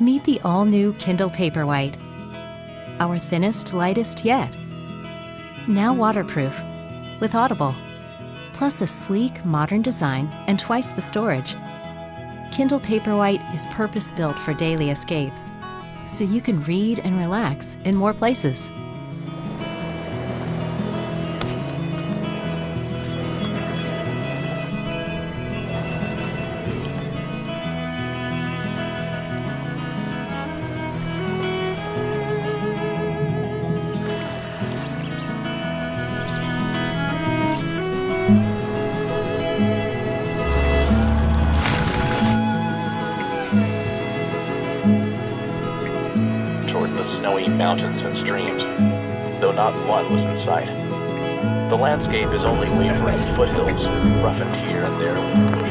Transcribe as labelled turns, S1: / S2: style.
S1: Meet the all-new Kindle Paperwhite, our thinnest, lightest yet. Now waterproof, with Audible, plus a sleek, modern design and twice the storage. Kindle Paperwhite is purpose-built for daily escapes, so you can read and relax in more places.
S2: Toward the snowy mountains and streams, though not one was in sight. The landscape is only wavering foothills, roughened here and there with